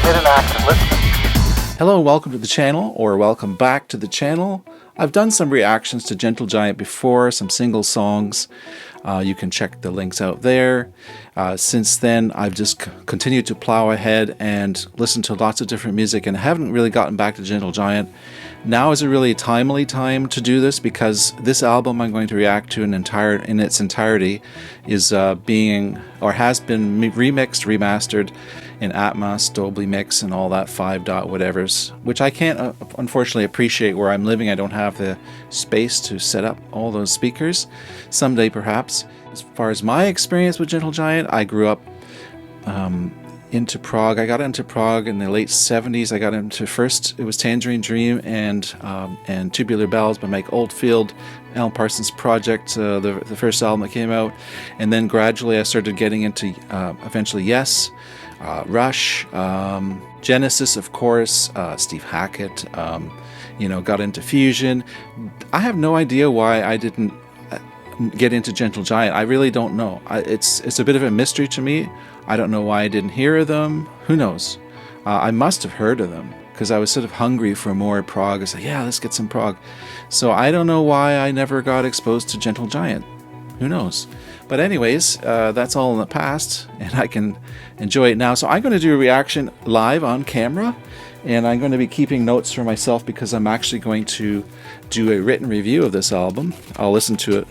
hidden active listening. Hello, welcome to the channel, or welcome back to the channel. I've done some reactions to Gentle Giant before, some single songs. You can check the links out there. Since then, I've just continued to plow ahead and listen to lots of different music and haven't really gotten back to Gentle Giant. Now is a really timely time to do this because this album I'm going to react to in its entirety is being, or has been remixed, remastered in Atmos, Dolby Mix, and all that 5 dot whatevers, which I can't unfortunately appreciate where I'm living. I don't have the space to set up all those speakers. Someday perhaps. As far as my experience with Gentle Giant, I grew up into Prog. I got into Prog in the late 70s. I got into first, it was Tangerine Dream and Tubular Bells by Mike Oldfield, Alan Parsons Project, the first album that came out. And then gradually I started getting into eventually Yes, Rush, Genesis, of course, Steve Hackett, got into Fusion. I have no idea why I didn't get into Gentle Giant. I really don't know. It's a bit of a mystery to me. I don't know why I didn't hear of them. Who knows? I must have heard of them because I was sort of hungry for more Prog. I was like, yeah, let's get some Prog. So I don't know why I never got exposed to Gentle Giant. Who knows? But anyways, that's all in the past, and I can enjoy it now. So I'm going to do a reaction live on camera, and I'm going to be keeping notes for myself because I'm actually going to do a written review of this album. I'll listen to it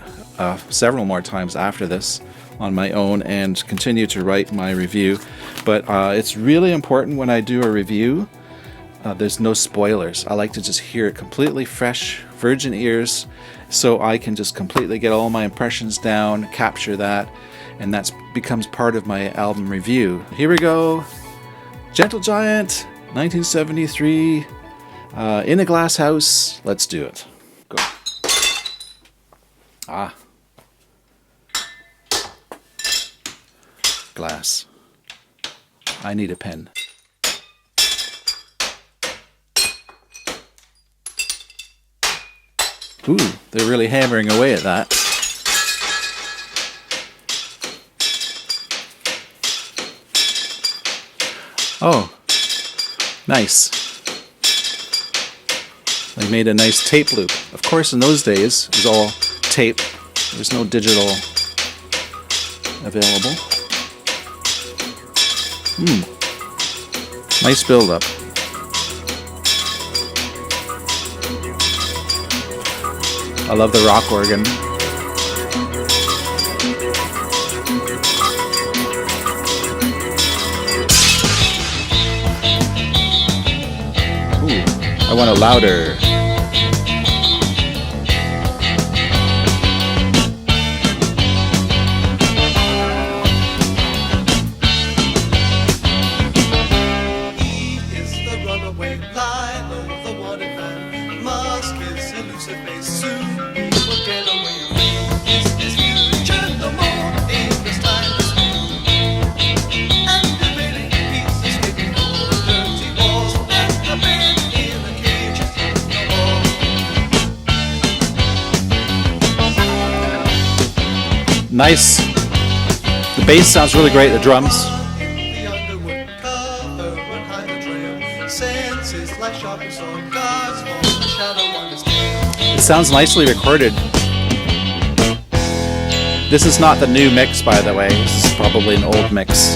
several more times after this on my own and continue to write my review. But it's really important when I do a review, there's no spoilers. I like to just hear it completely fresh, virgin ears, so I can just completely get all my impressions down, capture that, and that becomes part of my album review. Here we go. Gentle Giant, 1973, In a Glass House. Let's do it. Go. Glass. I need a pen. Ooh, they're really hammering away at that. Oh, nice. They made a nice tape loop. Of course, in those days, it was all tape. There's no digital available. Nice build-up. I love the rock organ. Ooh, I want a louder. Nice. The bass sounds really great, the drums. It sounds nicely recorded. This is not the new mix, by the way. This is probably an old mix.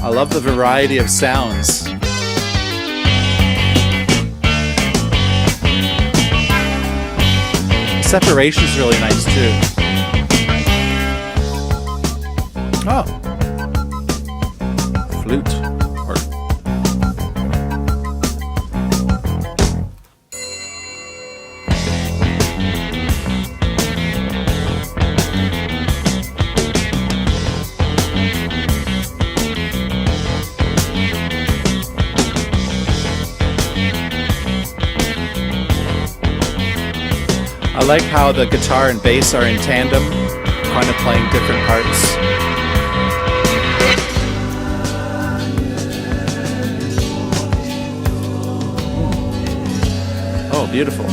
I love the variety of sounds. Separation's really nice too. Oh, flute. I like how the guitar and bass are in tandem, kind of playing different parts. Oh, beautiful.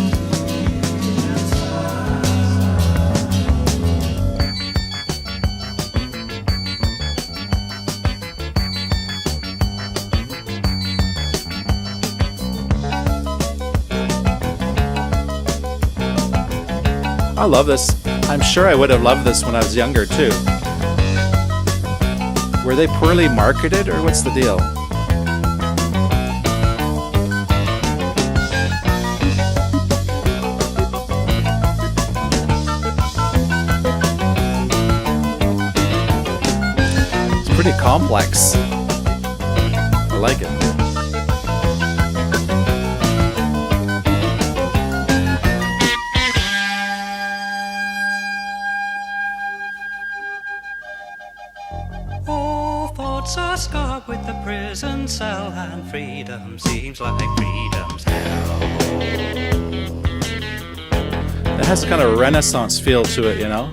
I love this. I'm sure I would have loved this when I was younger too. Were they poorly marketed, or what's the deal? It's pretty complex. I like it. Are scarred with the prison cell, and freedom seems like freedom's hell. It has kind of a Renaissance feel to it, you know?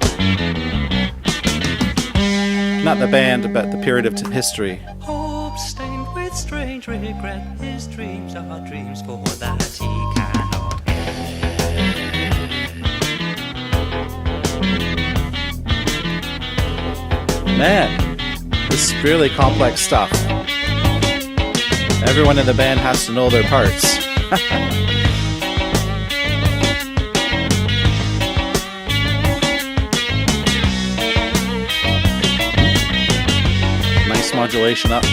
Not the band, but the period of history. Hope stained with strange regret, his dreams are dreams for that he cannot get. Man. This is really complex stuff. Everyone in the band has to know their parts. Nice modulation up.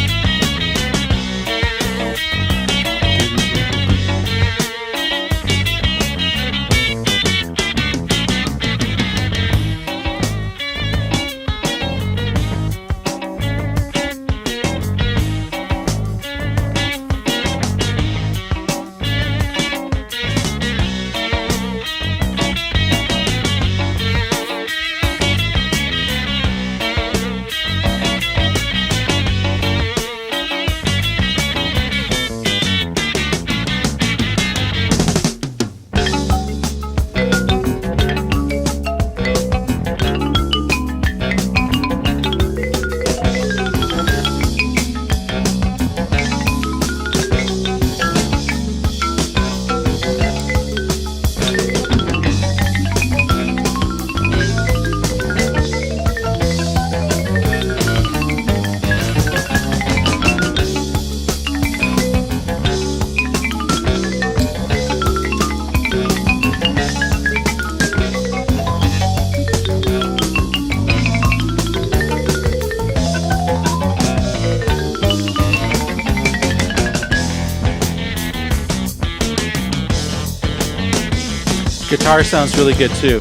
Guitar sounds really good too.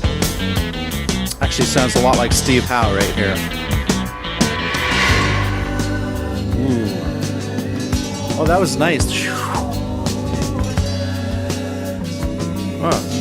Actually sounds a lot like Steve Howe right here. Ooh. Oh, that was nice. Oh.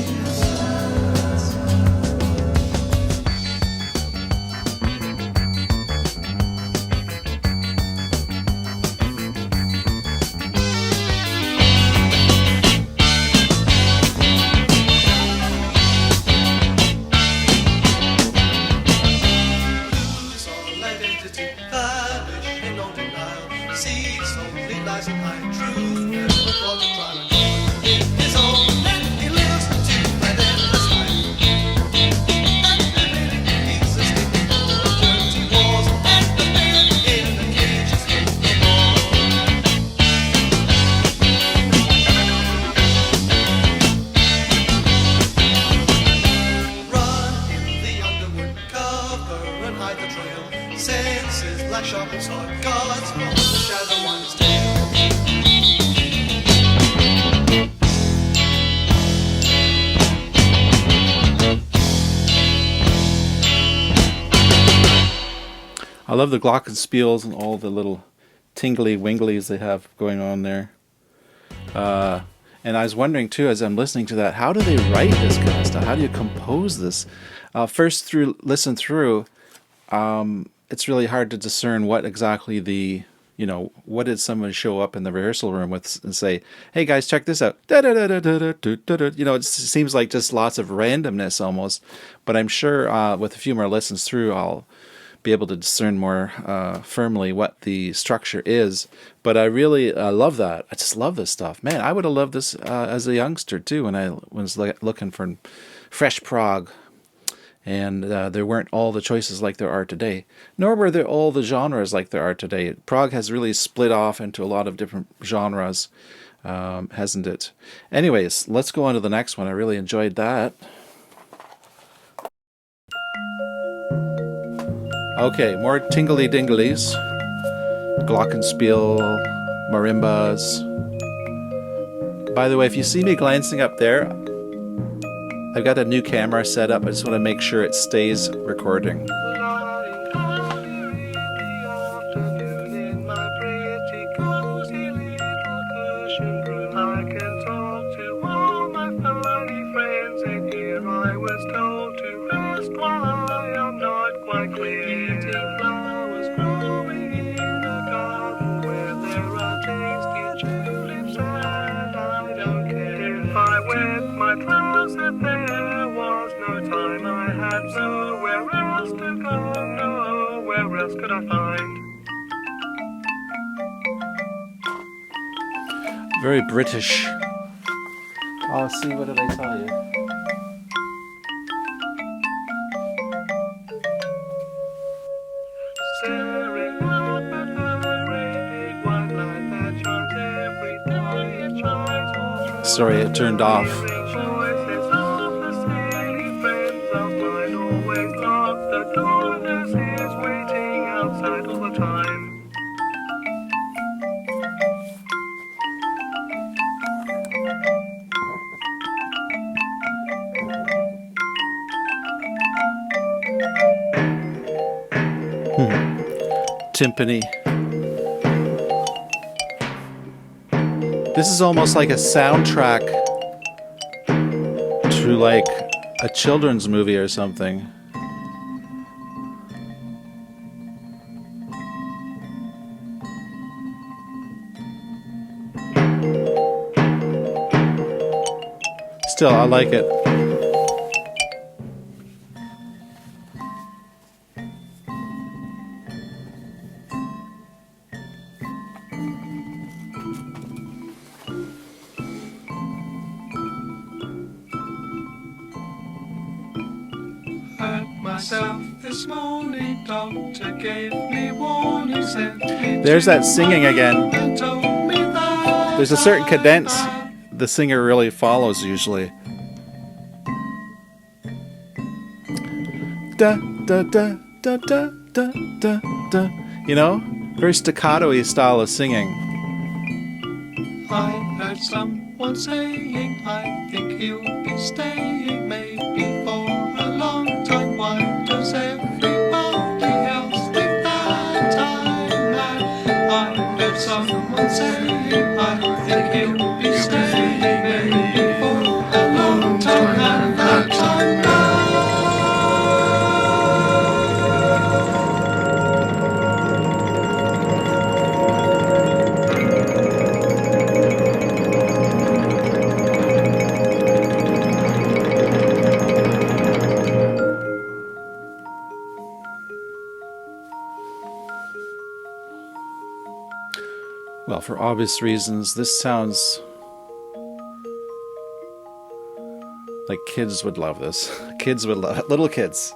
I love the glockenspiels and all the little tingly winglies they have going on there. And I was wondering too, as I'm listening to that, how do they write this kind of stuff? How do you compose this? First listen through, it's really hard to discern what exactly what did someone show up in the rehearsal room with and say, hey guys, check this out. It seems like just lots of randomness almost. But I'm sure with a few more listens through, I'll be able to discern more firmly what the structure is. But I really love that. I just love this stuff. Man, I would have loved this as a youngster too when I was looking for fresh prog. And there weren't all the choices like there are today. Nor were there all the genres like there are today. Prog has really split off into a lot of different genres, hasn't it? Anyways, let's go on to the next one. I really enjoyed that. Okay, more tingly dinglies, glockenspiel, marimbas. By the way, if you see me glancing up there, I've got a new camera set up. I just want to make sure it stays recording. Could I find? Very British. Oh, see, what did I tell you? Staring up at her great big white light that shines every day, it shines all through. Sorry, it turned off. Voices of the silly friends of mine always lock the door. There's his waiting outside all the time. Timpani. This is almost like a soundtrack to like a children's movie or something. Still, I like it. This morning, doctor gave me warning, sent me. There's that singing again. There's a certain cadence the singer really follows usually. Da da da da da da da da. You know, very staccato-y style of singing. I heard someone saying, I think he'll be staying, maybe for a long time. Why does everybody else think that I'm mad? I heard someone saying, I think he'll be staying, maybe for a long time, and that I'm mad. Well, for obvious reasons, this sounds like kids would love this. Kids would love it. Little kids.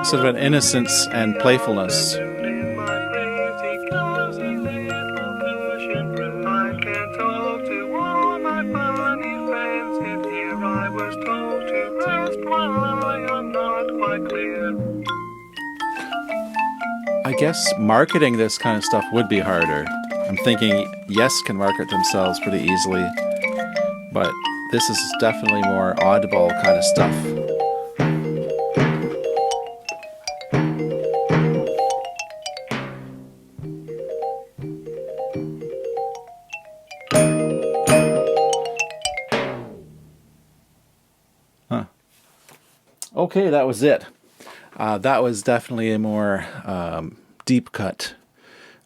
Sort of an innocence and playfulness. I guess marketing this kind of stuff would be harder. I'm thinking Yes can market themselves pretty easily, but this is definitely more oddball kind of stuff. Huh. Okay, that was it. That was definitely a more deep cut.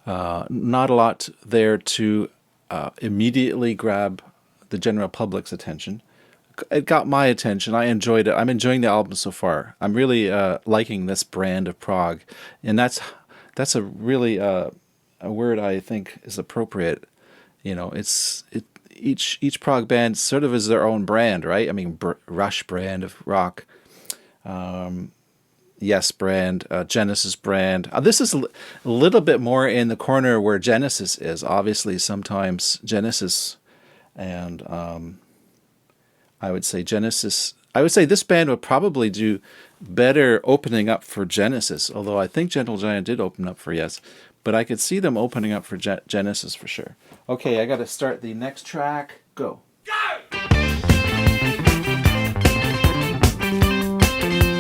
Not a lot there to immediately grab the general public's attention. It got my attention. I enjoyed it. I'm enjoying the album so far. I'm really liking this brand of prog, and that's a really a word I think is appropriate. You know, each prog band sort of is their own brand, right? I mean, Rush brand of rock. Yes brand, Genesis brand. This is a little bit more in the corner where Genesis is. Obviously, sometimes Genesis and I would say Genesis. I would say this band would probably do better opening up for Genesis, although I think Gentle Giant did open up for Yes. But I could see them opening up for Genesis for sure. Okay, I got to start the next track. Go.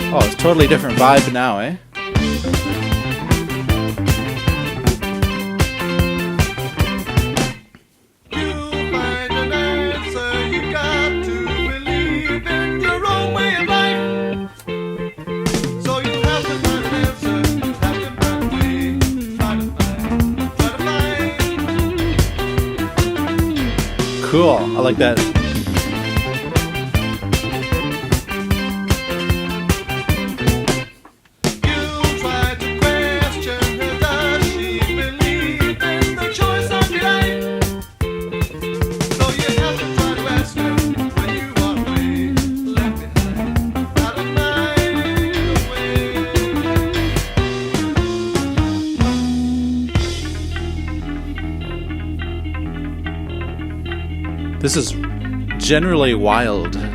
Oh, it's a totally different vibe now, eh? Cool. I like that. This is generally wild. There's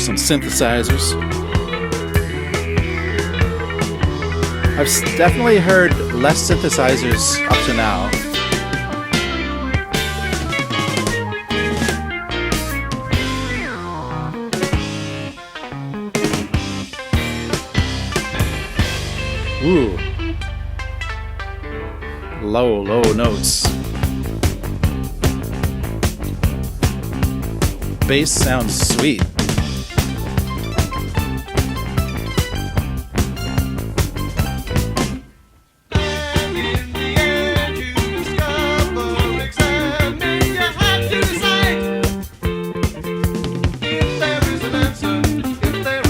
some synthesizers. I've definitely heard less synthesizers up to now. Ooh. Low notes. Bass sounds sweet.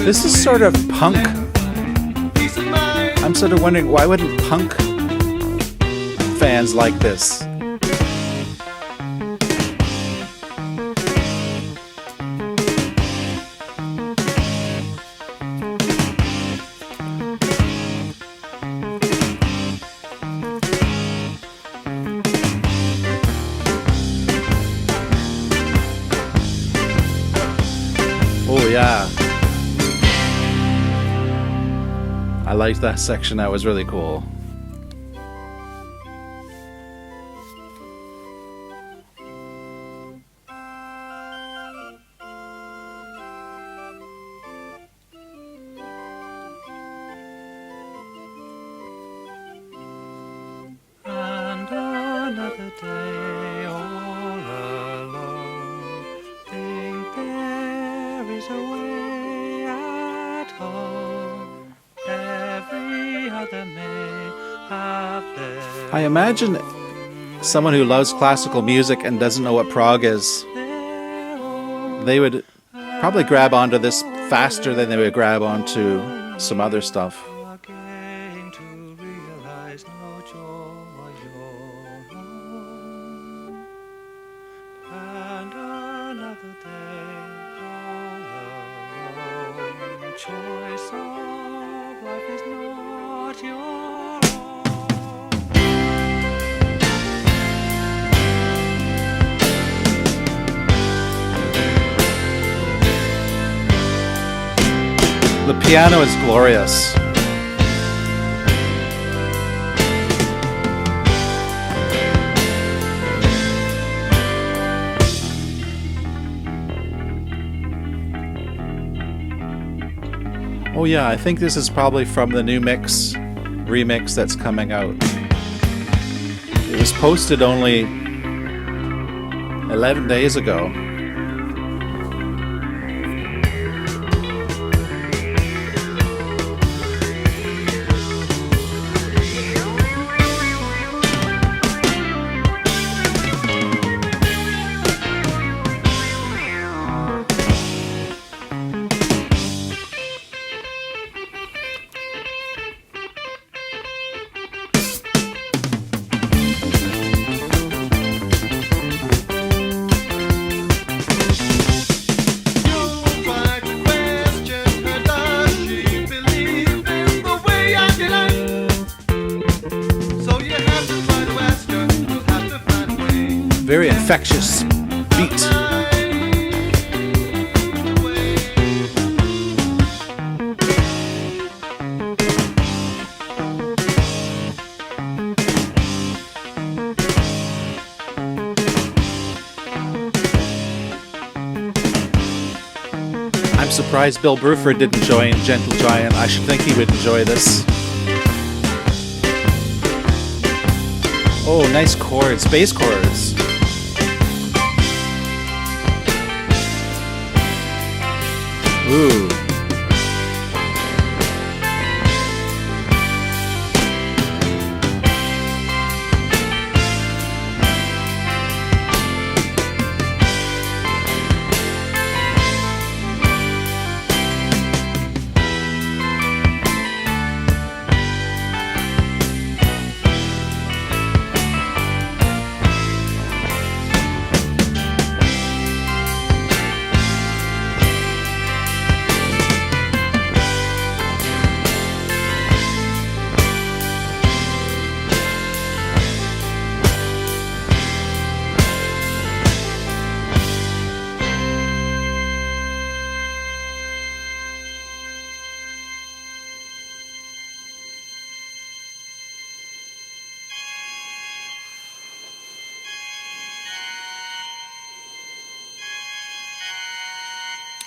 This is sort of punk. I'm sort of wondering, why wouldn't punk fans like this? Oh yeah. I liked that section. That was really cool. And another day all alone. Think there is a way at home. Every other may have their I imagine someone who loves classical music and doesn't know what prog is, they would probably grab onto this faster than they would grab onto some other stuff. again to realize no joy your own. And another day all alone. Choice of life is not your own. The piano is glorious. Oh yeah, I think this is probably from the new remix that's coming out. It was posted only 11 days ago. So you have to find a western, you have to find a way. Very infectious beat. I'm surprised Bill Bruford didn't join Gentle Giant. I should think he would enjoy this. Oh, nice chords, bass chords. Ooh.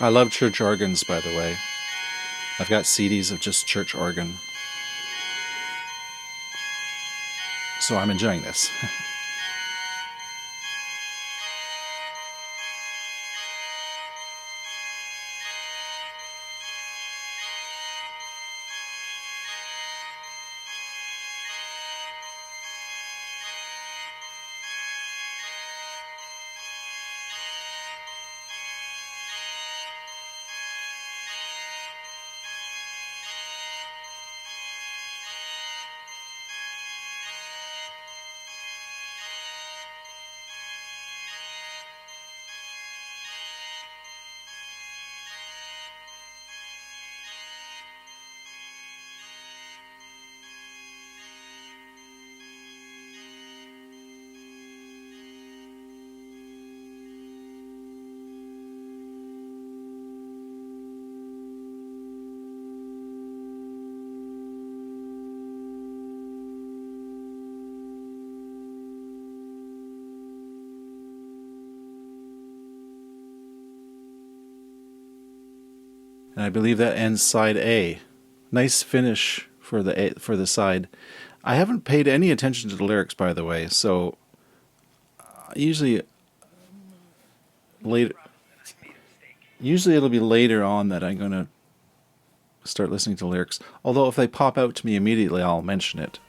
I love church organs, by the way. I've got CDs of just church organ. So I'm enjoying this. And I believe that ends side A. Nice finish for the side. I haven't paid any attention to the lyrics, by the way, so usually it'll be later on that I'm going to start listening to lyrics. Although if they pop out to me immediately, I'll mention it.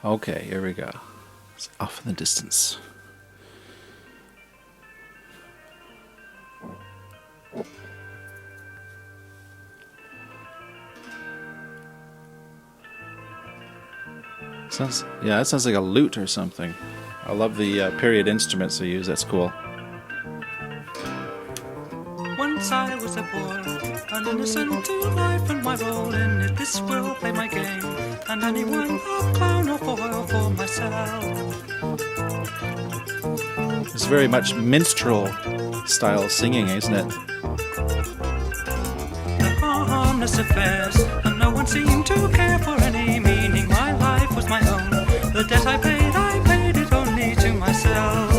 Okay, here we go. It's off in the distance. That sounds like a lute or something. I love the period instruments they use. That's cool. Once I was a boy, an innocent to life, and my role in it, this will play my game, and anyone a clown or foil for myself. It's very much minstrel style singing, isn't it? The harmless affairs, and no one seemed to care for any meaning. My life was my own. The debt I paid it only to myself.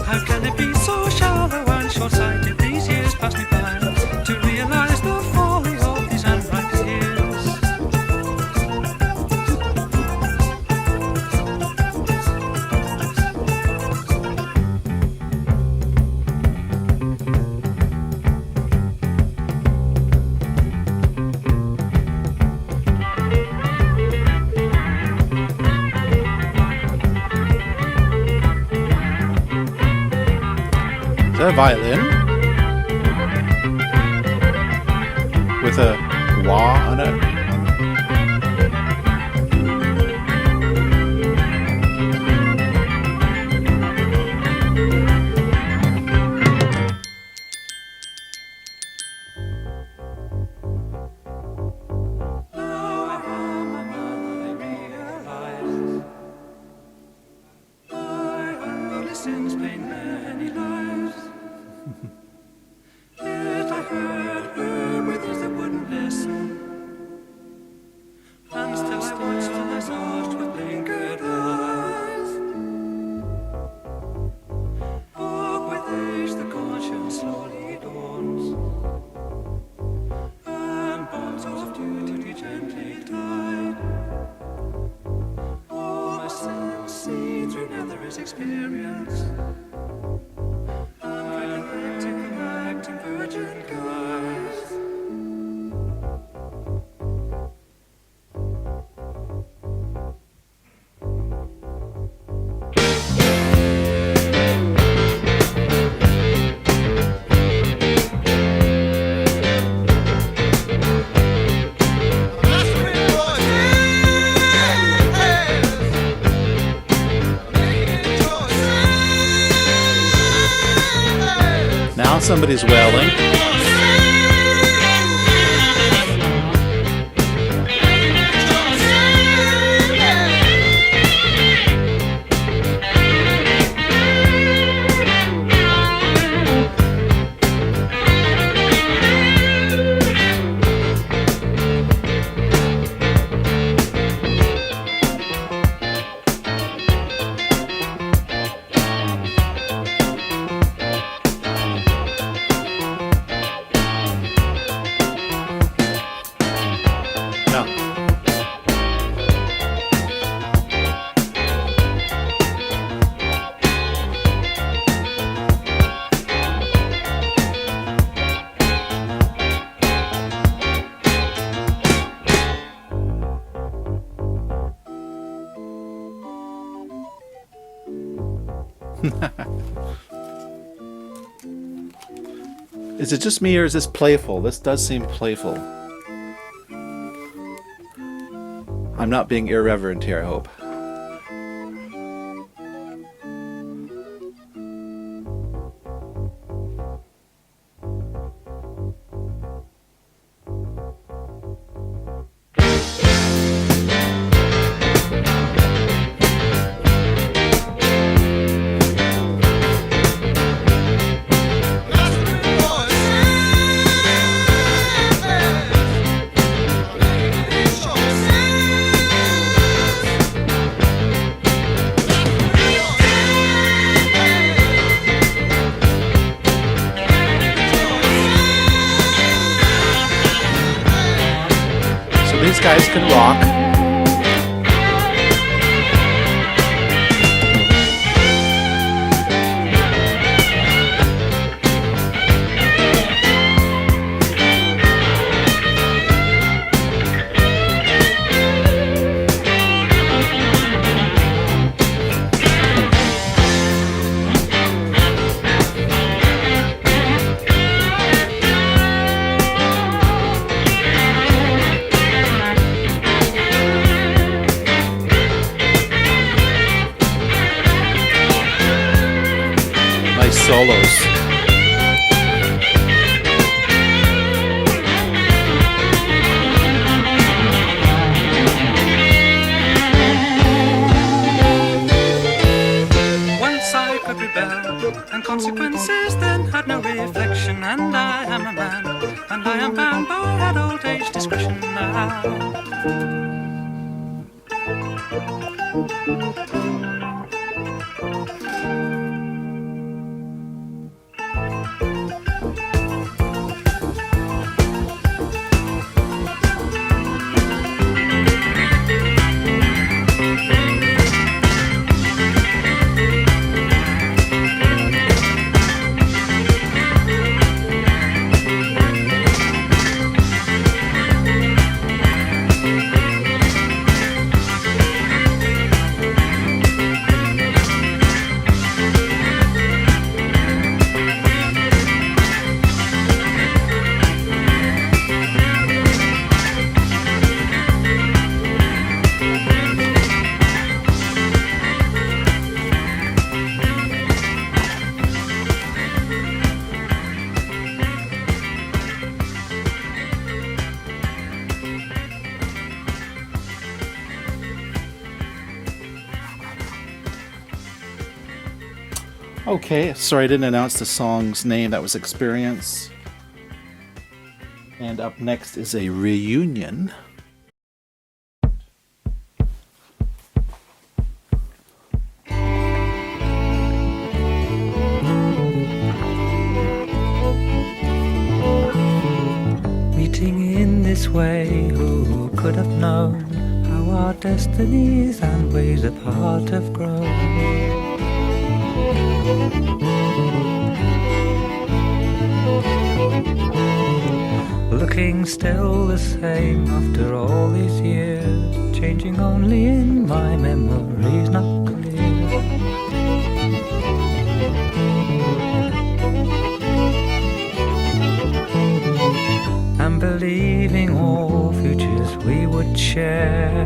How can it be so shallow and short-sighted? These years pass me by to realize the folly of these unripe years. that a violin? With a wah on it? Somebody's wailing. Is it just me or is this playful? This does seem playful. I'm not being irreverent here, I hope. These guys can rock. Solos. Once I could rebel, and consequences then had no reflection. And I am a man, and I am bound by that old age discretion now. Okay, sorry I didn't announce the song's name. That was Experience. And up next is a reunion. Meeting in this way, who could have known how our destinies and ways apart have grown? Looking still the same after all these years, changing only in my memories, not clear. And believing all futures we would share.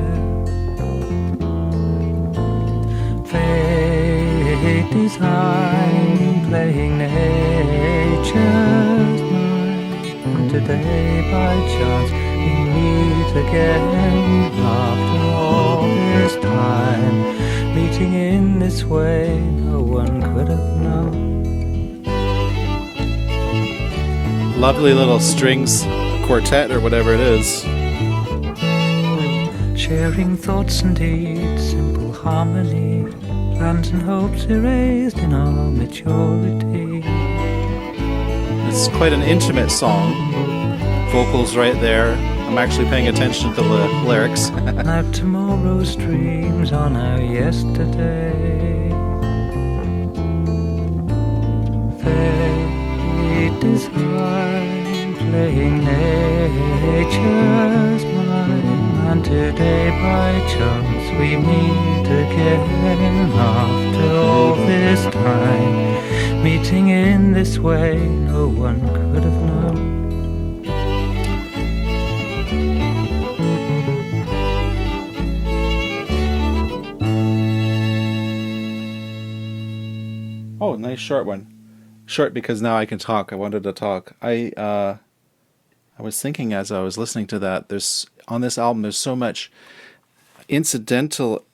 Fate designed, playing nature's mind, and today by chance we meet again after all this time. Meeting in this way no one could have known. Lovely little strings quartet or whatever it is. Sharing thoughts and deeds, simple harmony, plans and hopes erased in our maturity. It's quite an intimate song. Vocals right there. I'm actually paying attention to the lyrics. Now tomorrow's dreams are now yesterday. Fate is high, playing nature's mind, and today by chance we meet again after all this time. Meeting in this way no one could have known. Oh, nice short one. Short because now I can talk. I wanted to talk. I was thinking as I was listening to that, there's on this album there's so much incidental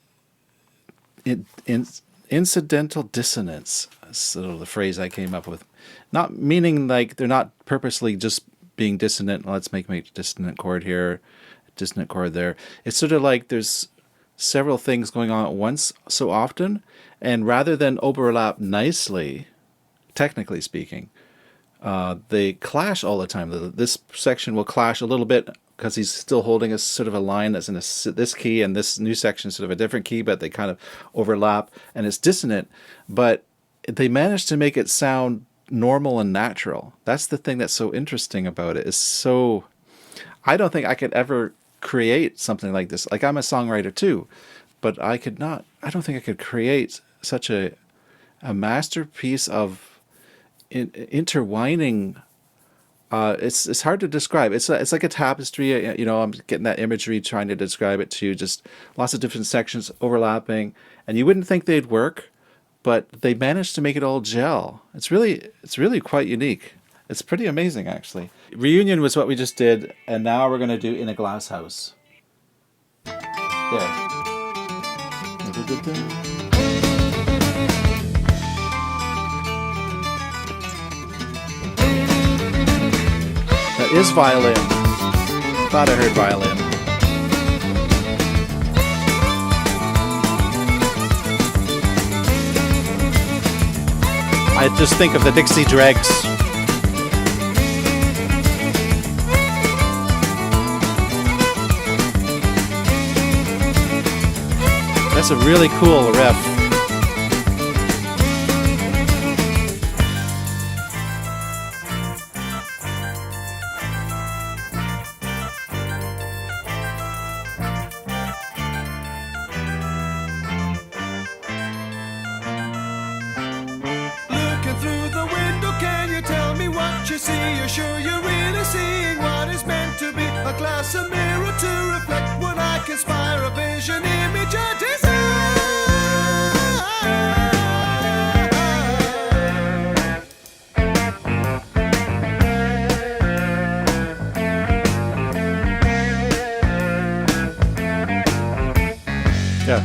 dissonance. That's sort of the phrase I came up with. Not meaning like they're not purposely just being dissonant. Let's make a dissonant chord here, dissonant chord there. It's sort of like there's several things going on at once so often, and rather than overlap nicely, technically speaking, they clash all the time. This section will clash a little bit because he's still holding a sort of a line that's in this key, and this new section is sort of a different key, but they kind of overlap, and it's dissonant, but they managed to make it sound normal and natural. That's the thing that's so interesting about it. It's so, I don't think I could ever create something like this. Like, I'm a songwriter too, but I don't think I could create such a masterpiece of intertwining. It's hard to describe. It's like a tapestry. I'm getting that imagery, trying to describe it to you. Just lots of different sections overlapping, and you wouldn't think they'd work, but they managed to make it all gel. It's really quite unique. It's pretty amazing, actually. Reunion was what we just did, and now we're going to do In a Glass House. There. That is violin. Thought I heard violin. I just think of the Dixie Dregs. That's a really cool riff. Looking through the window, can you tell me what you see? You're sure you're really seeing what is meant to be a glass, a mirror to reflect what I conspire, a vision, image, a desire. Yeah.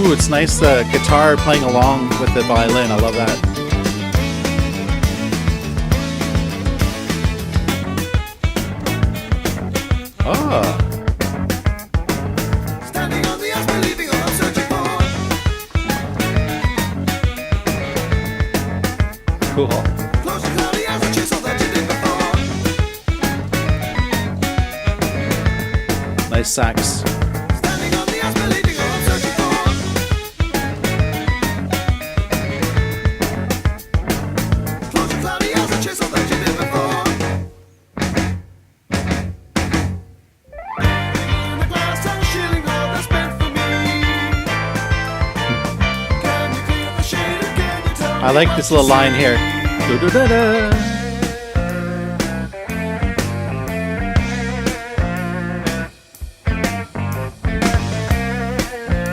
Ooh, it's nice the guitar playing along with the violin. I love that. Oh. Standing on the edge, believing all I'm searching for. Cool. Close your cloudy eyes and chase all that you did before. Nice sax. Standing on the edge, believing all I'm searching for. Close your cloudy eyes and chase all that you did before. In the glass and shilling all that's spent for me. Can you clear the shade or can you tell I like this little line here. Do-do-da-da.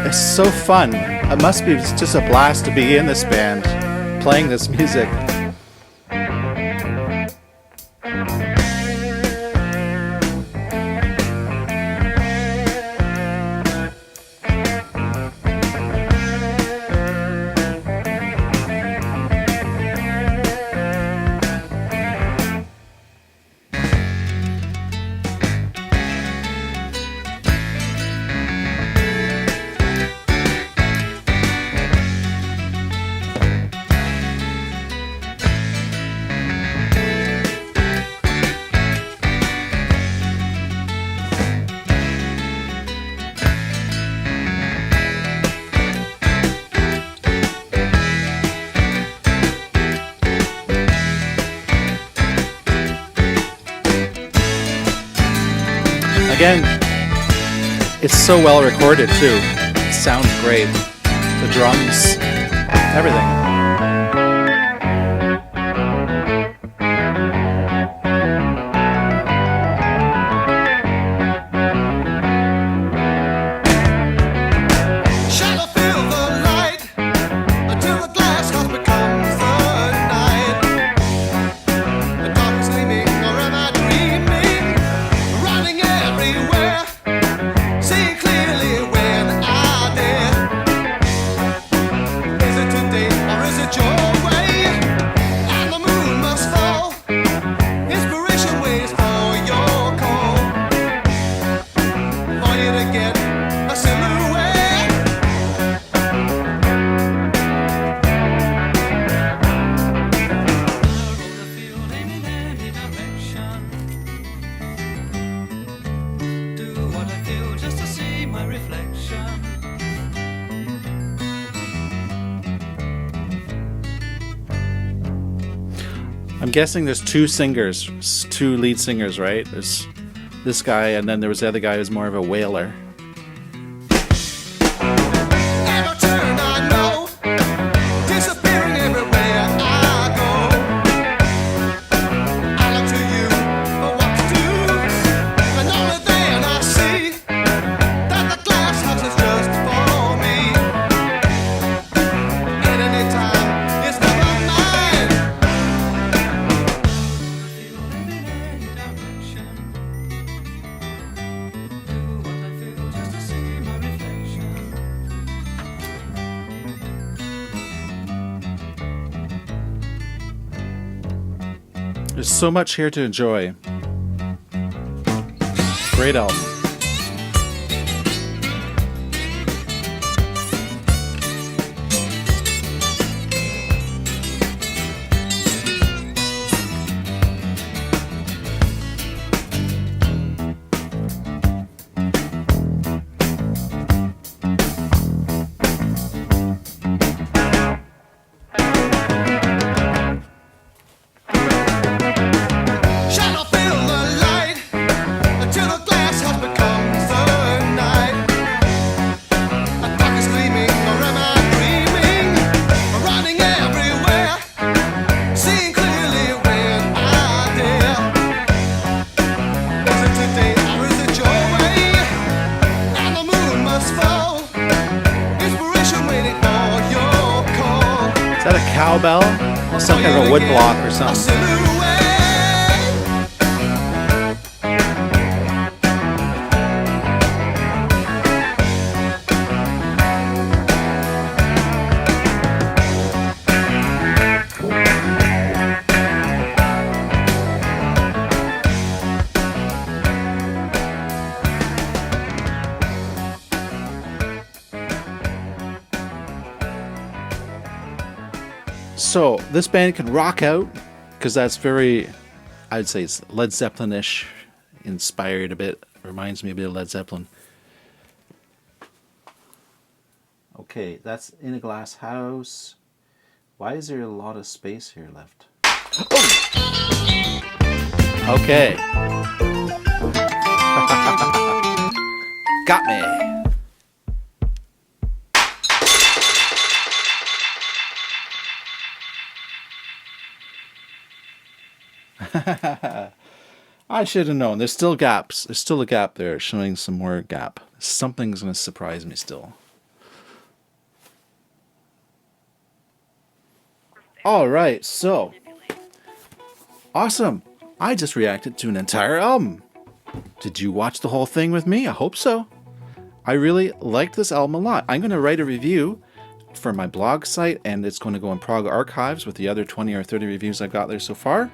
It's so fun. It must be just a blast to be in this band, playing this music. Again, it's so well recorded too. It sounds great. The drums, everything. Shall I feel the light until the glass house becomes the night? The dark is gleaming, or am I dreaming? Running everywhere, seeing clearly when I did. Is it today or is it your way? And the moon must fall. Inspiration waits for your call. For you to get a silhouette. Do what I feel just to see my reflection. I'm guessing there's two singers, two lead singers, right? There's this guy, and then there was the other guy who's more of a wailer. Every turn I know, disappearing everywhere I go. I look to you for what to do, and only then I see that the glass house is just for me. At any time, it's never mine. Feel in any direction. Do what I feel just to see my reflection. There's so much here to enjoy. Great album. Shall I feel the light until the glass house becomes the night? A clock is gleaming, or am I dreaming? I'm running everywhere, seeing clearly when I dare. Is it today or is it your way? And the moon must fall. Inspiration waiting for your call. Is that a cowbell? Some kind of a wood block or A something. silhouette. So this band can rock out, because that's very, I'd say it's Led Zeppelin-ish, inspired a bit, reminds me a bit of Led Zeppelin. Okay, that's In a Glass House. Why is there a lot of space here left? Oh! Okay. Got me. I should have known. There's still gaps. There's still a gap there, showing some more gap. Something's going to surprise me still. All right, so awesome. I just reacted to an entire album. Did you watch the whole thing with me? I hope so. I really liked this album a lot. I'm going to write a review for my blog site, and it's going to go in Prog Archives with the other 20 or 30 reviews I've got there so far.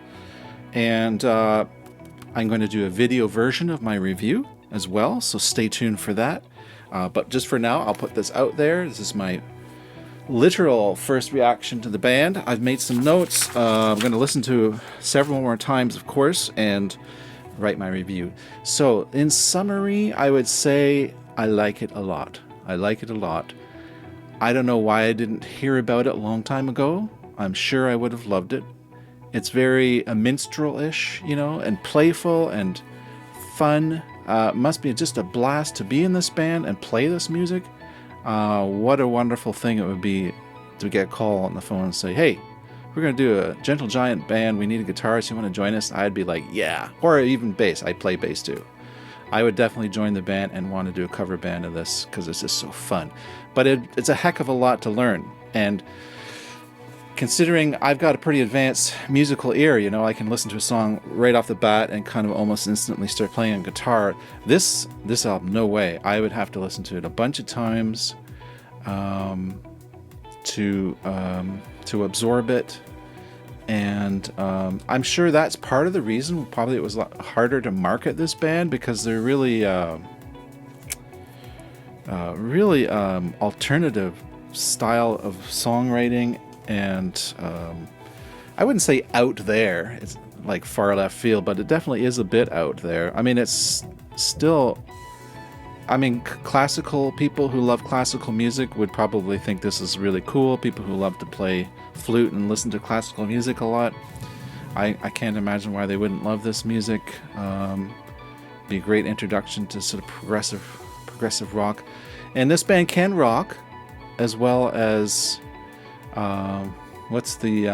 And I'm going to do a video version of my review as well, so stay tuned for that. But just for now, I'll put this out there. This is my literal first reaction to the band. I've made some notes. I'm going to listen to several more times, of course, and write my review. So in summary, I would say I like it a lot. I like it a lot. I don't know why I didn't hear about it a long time ago. I'm sure I would have loved it. It's very minstrel-ish, you know, and playful and fun. Must be just a blast to be in this band and play this music. What a wonderful thing it would be to get a call on the phone and say, hey, we're going to do a Gentle Giant band. We need a guitarist. You want to join us? I'd be like, yeah. Or even bass. I play bass too. I would definitely join the band and want to do a cover band of this because it's just so fun. But it's a heck of a lot to learn. And considering I've got a pretty advanced musical ear, you know, I can listen to a song right off the bat and kind of almost instantly start playing on guitar. This album, no way. I would have to listen to it a bunch of times to absorb it. And I'm sure that's part of the reason probably it was a lot harder to market this band, because they're really alternative style of songwriting. And I wouldn't say out there, it's like far left field, but it definitely is a bit out there. I mean, it's still, I mean, classical people who love classical music would probably think this is really cool. People who love to play flute and listen to classical music a lot, I can't imagine why they wouldn't love this music. Be a great introduction to sort of progressive rock. And this band can rock as well as what's the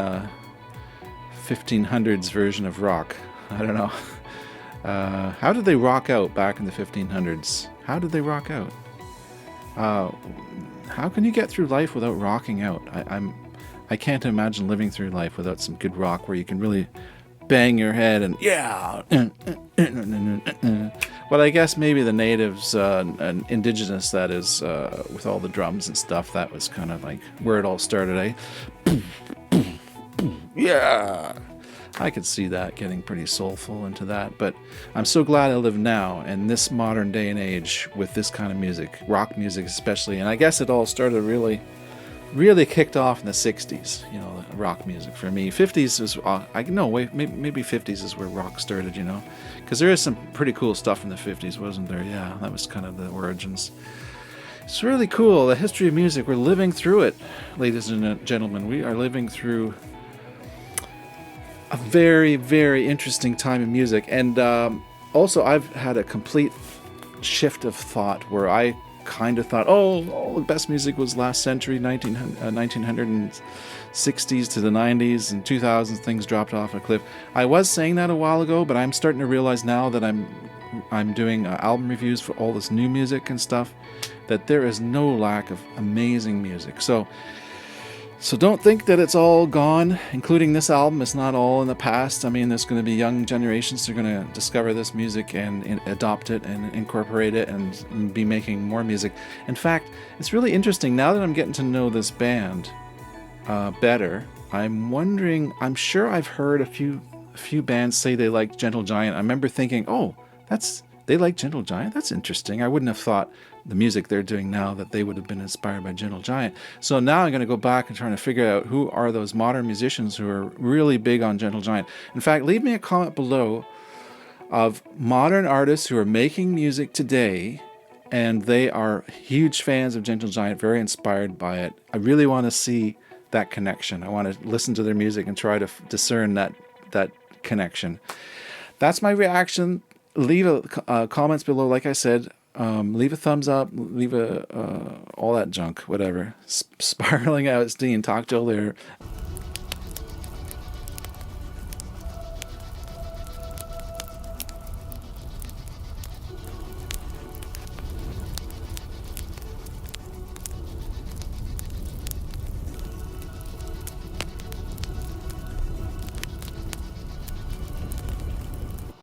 1500s version of rock? I don't know. How did they rock out back in the 1500s? How did they rock out? How can you get through life without rocking out? I can't imagine living through life without some good rock where you can really bang your head and yeah. But I guess maybe the natives and indigenous, that is, with all the drums and stuff, that was kind of like where it all started, eh? Yeah. I could see that getting pretty soulful into that, but I'm so glad I live now in this modern day and age with this kind of music, rock music especially. And I guess it all started really kicked off in the 60s, you know, rock music for me. 50s is, maybe 50s is where rock started, you know, because there is some pretty cool stuff in the 50s, wasn't there? Yeah, that was kind of the origins. It's really cool, the history of music. We're living through it, ladies and gentlemen. We are living through a very, very interesting time in music. And also, I've had a complete shift of thought where I kind of thought, all the best music was last century, 1960s to the 90s and 2000s, things dropped off a cliff. I was saying that a while ago, but I'm starting to realize now that I'm doing album reviews for all this new music and stuff, that there is no lack of amazing music. So don't think that it's all gone, including this album. It's not all in the past. I mean, there's going to be young generations who are going to discover this music and adopt it and incorporate it and be making more music. In fact, it's really interesting. Now that I'm getting to know this band better, I'm wondering, I'm sure I've heard a few bands say they like Gentle Giant. I remember thinking, oh, that's they like Gentle Giant. That's interesting. I wouldn't have thought the music they're doing now that they would have been inspired by Gentle Giant. So now I'm going to go back and trying to figure out who are those modern musicians who are really big on Gentle Giant. In fact, leave me a comment below of modern artists who are making music today and they are huge fans of Gentle Giant, very inspired by it. I really want to see that connection. I want to listen to their music and try to discern that connection. That's my reaction. Leave comments below. Like I said, leave a thumbs up, leave all that junk, whatever. Spiraling out, it's Dean. Talk to you later.